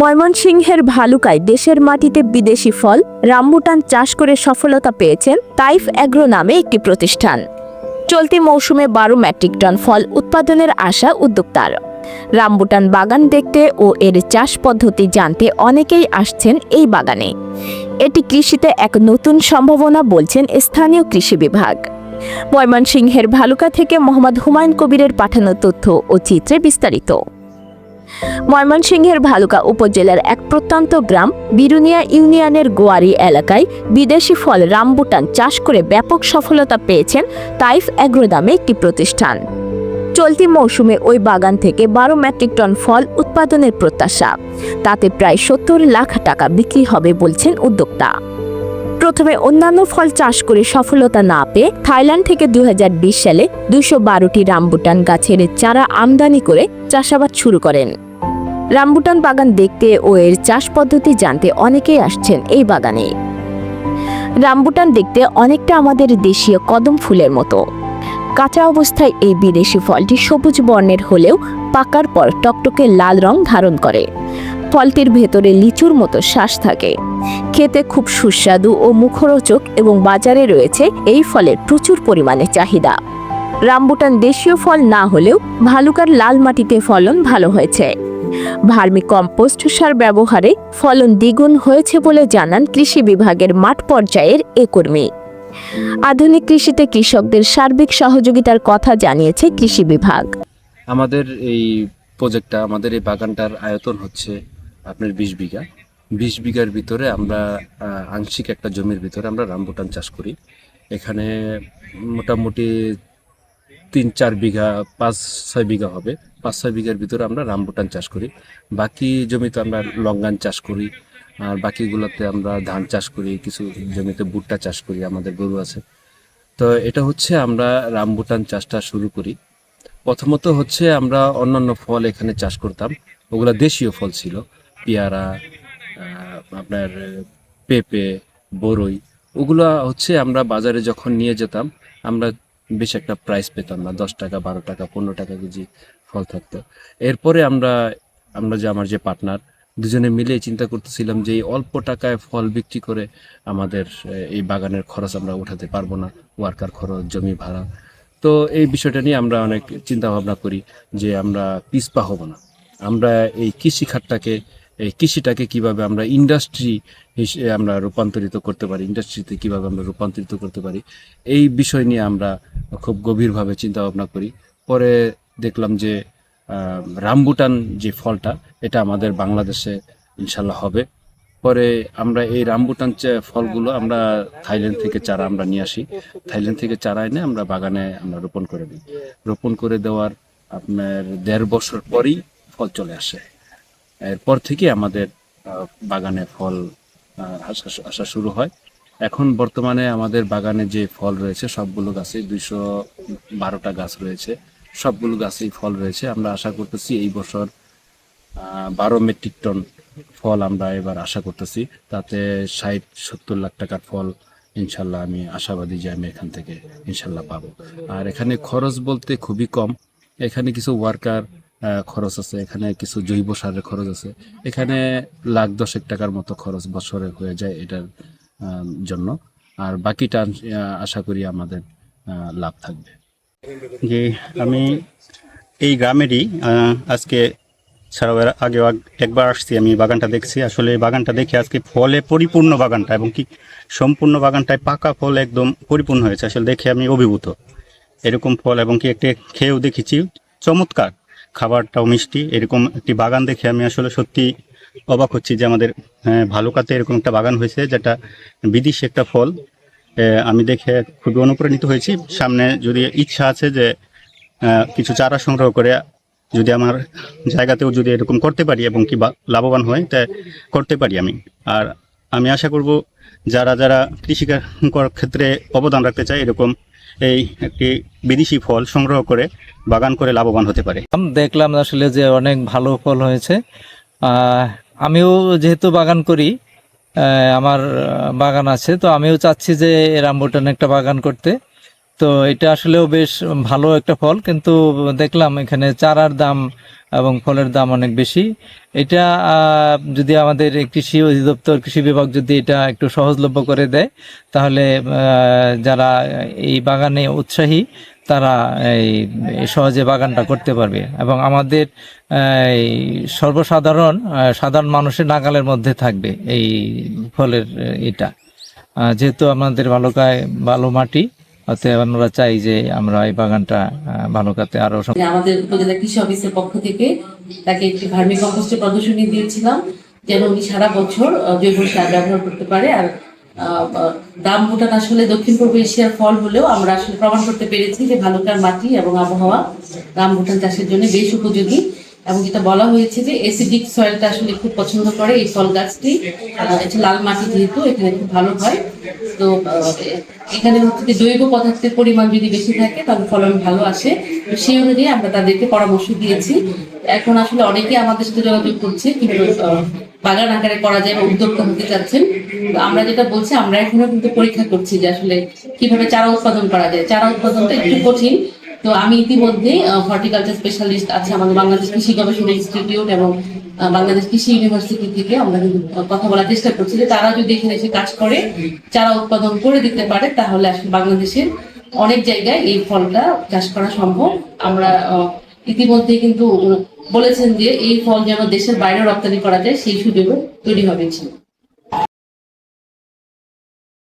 ময়মনসিংহের ভালুকায় দেশের মাটিতে বিদেশি ফল রামবুটান চাষ করে সফলতা পেয়েছেন তাইফ অ্যাগ্রো নামে একটি প্রতিষ্ঠান। চলতি মৌসুমে 12 মেট্রিক টন ফল উৎপাদনের আশা উদ্যোক্তার। রামবুটান বাগান দেখতে ও এর চাষ পদ্ধতি জানতে অনেকেই আসছেন এই বাগানে। এটি কৃষিতে এক নতুন সম্ভাবনা বলছেন স্থানীয় কৃষি বিভাগ। ময়মনসিংহের ভালুকা থেকে মোহাম্মদ হুমায়ুন কবিরের পাঠানো তথ্য ও চিত্রে বিস্তারিত। ময়মনসিংহের ভালুকা উপজেলার এক প্রত্যন্ত গ্রাম বিরুনিয়া ইউনিয়নের গোয়ারি এলাকায় বিদেশি ফল রামবুটান চাষ করে ব্যাপক সফলতা পেয়েছেন তাইফ অ্যাগ্রো নামে একটি প্রতিষ্ঠান। চলতি মৌসুমে ওই বাগান থেকে 12 মেট্রিক টন ফল উৎপাদনের প্রত্যাশা। তাতে প্রায় 70 লাখ টাকা বিক্রি হবে বলছেন উদ্যোক্তা। প্রথমে অন্যান্য ফল চাষ করে সফলতা না পেয়ে থাইল্যান্ড থেকে 2020 সালে 212টি রামবুটান গাছের চারা আমদানি করে চাষাবাদ শুরু করেন। রামবুটান বাগান দেখতে ও এর চাষ পদ্ধতি জানতে অনেকেই আসছেন এই বাগানে। রামবুটান দেখতে অনেকটা আমাদের দেশীয় কদম ফুলের মতো। কাঁচা অবস্থায় এই বিদেশি ফলটি সবুজ বর্ণের হলেও পাকার পর টকটকে লাল রং ধারণ করে। ফলটির ভেতরে লিচুর মতো শ্বাস থাকে। খেতে খুব সুস্বাদু ও মুখরোচক এবং বাজারে রয়েছে এই ফলের প্রচুর পরিমাণে চাহিদা। রামবুটান দেশীয় ফল না হলেও ভালুকার লাল মাটিতে ফলন ভালো হয়েছে। ভার্মি কম্পোস্ট সার ব্যবহারে ফলন দ্বিগুণ হয়েছে বলে জানান কৃষি বিভাগের মাঠ পর্যায়ের এ কর্মী। আধুনিক কৃষিতে কৃষকদের সার্বিক সহযোগিতার কথা জানিয়েছে কৃষি বিভাগ। আমাদের এই প্রজেক্টটা, আমাদের এই বাগানটার আয়তন হচ্ছে আপনার 20 বিঘা। 20 বিঘার ভিতরে আমরা আংশিক একটা জমির ভিতরে আমরা রামবুটান চাষ করি। এখানে মোটামুটি 3-4 বিঘা, 5-6 বিঘা হবে। 5-6 বিঘার ভিতরে আমরা রামবুটান চাষ করি। বাকি জমিতে আমরা লঙ্গান চাষ করি, আর বাকিগুলোতে আমরা ধান চাষ করি, কিছু জমিতে ভুট্টা চাষ করি, আমাদের গরু আছে। তো এটা হচ্ছে আমরা রামবুটান চাষটা শুরু করি। প্রথমত হচ্ছে আমরা অন্যান্য ফল এখানে চাষ করতাম, ওগুলা দেশীয় ফল ছিল, পেয়ারা, আপনার পেঁপে, বরই। ওগুলা হচ্ছে আমরা বাজারে যখন নিয়ে যেতাম আমরা বেশ একটা প্রাইস পেতাম না, 10 টাকা, 12 টাকা, 15 টাকা কেজি ফল থাকতো। এরপরে আমরা যে আমার যে পার্টনার, দুজনে মিলে চিন্তা করতেছিলাম যে এই অল্প টাকায় ফল বিক্রি করে আমাদের এই বাগানের খরচ আমরা উঠাতে পারবো না, ওয়ার্কার খরচ, জমি ভাড়া। তো এই বিষয়টা নিয়ে আমরা অনেক চিন্তা ভাবনা করি যে আমরা পিছপা হব না। আমরা এই কৃষিটাকে কিভাবে আমরা ইন্ডাস্ট্রি আমরা রূপান্তরিত করতে পারি, ইন্ডাস্ট্রিতে কিভাবে আমরা রূপান্তরিত করতে পারি, এই বিষয় নিয়ে আমরা খুব গভীরভাবে চিন্তা ভাবনা করি। পরে দেখলাম যে রামবুটান যে ফলটা, এটা আমাদের বাংলাদেশে ইনশাল্লাহ হবে। পরে আমরা এই রামবুটান ফলগুলো আমরা থাইল্যান্ড থেকে চারা আমরা নিয়ে আসি। থাইল্যান্ড থেকে চারা এনে আমরা বাগানে আমরা রোপণ করে দিই। রোপণ করে দেওয়ার আপনার 1.5 বছর পরই ফল চলে আসে। এরপর থেকে আমাদের বাগানে ফল আসা শুরু হয়। এখন বর্তমানে আমাদের বাগানে যে ফল রয়েছে সবগুলো গাছে 212টা গাছ রয়েছে, সবগুলো গাছেই ফল রয়েছে। আমরা আশা করতেছি এই বছর 12 মেট্রিক টন ফল আমরা এবার আশা করতেছি। তাতে 60-70 লাখ টাকার ফল ইনশাল্লাহ আমি আশাবাদী যে আমি এখান থেকে ইনশাল্লাহ পাবো। আর এখানে খরচ বলতে খুবই কম। এখানে কিছু ওয়ার্কার খরচ আছে, এখানে কিছু জৈব সারের খরচ আছে। এখানে 1,10,000 টাকার মতো খরচ বছরে হয়ে যায় এটার জন্য। আর বাকিটা আশা করি আমাদের লাভ থাকবে। যে আমি এই গ্রামেরই আজকে ছাড়াও আগেও একবার আসছি, আমি বাগানটা দেখছি। আসলে এই বাগানটা দেখে আজকে ফলে পরিপূর্ণ বাগানটা, এবং কি সম্পূর্ণ বাগানটায় পাকা ফল একদম পরিপূর্ণ হয়েছে। আসলে দেখে আমি অভিভূত। এরকম ফল এবং কি একটা খেয়েও দেখেছি, চমৎকার, খাবারটাও মিষ্টি। এরকম একটি বাগান দেখে আমি আসলে সত্যি অবাক হচ্ছি যে আমাদের ভালুকাতে এরকম একটা বাগান হয়েছে, যেটা বিদেশি একটা ফল। আমি দেখে খুবই অনুপ্রাণিত হয়েছি। সামনে যদি ইচ্ছা আছে যে কিছু চারা সংগ্রহ করে যদি আমার জায়গাতেও যদি এরকম করতে পারি এবং কি লাভবান হয়, তা করতে পারি আমি। আর আমি আশা করব যারা যারা কৃষিকার ক্ষেত্রে অবদান রাখতে চায়, এরকম এই একটি বিদেশি ফল সংগ্রহ করে বাগান করে লাভবান হতে পারে। দেখলাম আসলে যে অনেক ভালো ফল হয়েছে। আমিও যেহেতু বাগান করি, আমার বাগান আছে, তো আমিও চাচ্ছি যে রামবুটান একটা বাগান করতে। তো এটা আসলেও বেশ ভালো একটা ফল, কিন্তু দেখলাম এখানে চারার দাম এবং ফলের দাম অনেক বেশি। এটা যদি আমাদের কৃষি অধিদপ্তর, কৃষি বিভাগ যদি এটা একটু সহজলভ্য করে দেয়, তাহলে যারা এই বাগানে উৎসাহী তারা এই সহজে বাগানটা করতে পারবে, এবং আমাদের এই সর্বসাধারণ সাধারণ মানুষের নাগালের মধ্যে থাকবে এই ফলের এটা। যেহেতু আমাদের বালুকায় ভালো মাটি, অতএব আমরা চাই যে আমরা এই বাগানটা ভালুকাতে আরো আমাদের উপজেলা কৃষি অফিসের পক্ষ থেকে তাকে একটি ভার্মি কম্পোস্টের প্রদর্শনী দিয়েছিলাম, যেন উনি সারা বছর জৈব সার ব্যবহার করতে পারে। আর রামবুটান আসলে দক্ষিণ পূর্ব এশিয়ার ফল হলেও আমরা আসলে প্রমাণ করতে পেরেছি যে ভালুকার মাটি এবং আবহাওয়া রামবুটান চাষের জন্য বেশ উপযোগী। এবং যেটা বলা হয়েছে যে এসিডিক সয়েলটা আসলে খুব পছন্দ করে এই ফল গাছটি, এটা লাল মাটি যেহেতু এখানে খুব ভালো হয়। তো এখানে হচ্ছে যে জৈব পদার্থের পরিমাণ যদি বেশি থাকে তাহলে ফলন ভালো আসে। তো সেই অনুযায়ী আমরা তাদেরকে পরামর্শ দিয়েছি। এখন আসলে অনেকেই আমাদের সাথে যোগাযোগ করছে কিন্তু বাগান আকারে করা যায় বা উদ্যোক্তা হতে চাচ্ছেন। তো আমরা যেটা বলছি, আমরা এখনো কিন্তু পরীক্ষা করছি যে আসলে কিভাবে চারা উৎপাদন করা যায়। চারা উৎপাদনটা একটু কঠিন। তো আমি ইতিমধ্যে হর্টিকালচার স্পেশালিস্ট আছে আমাদের বাংলাদেশ কৃষি গবেষণা ইনস্টিটিউট এবং বাংলাদেশ কৃষি ইউনিভার্সিটি থেকে আমরা কিন্তু কথা বলার চেষ্টা করছি যে তারা যদি এখানে এসে কাজ করে চারা উৎপাদন করে দিতে পারে, তাহলে আসলে বাংলাদেশের অনেক জায়গায় এই ফলটা চাষ করা সম্ভব। আমরা ইতিমধ্যে কিন্তু বলেছেন যে এই ফল যেন দেশের বাইরে রপ্তানি করা যায়, সেই সুযোগও তৈরি হবে।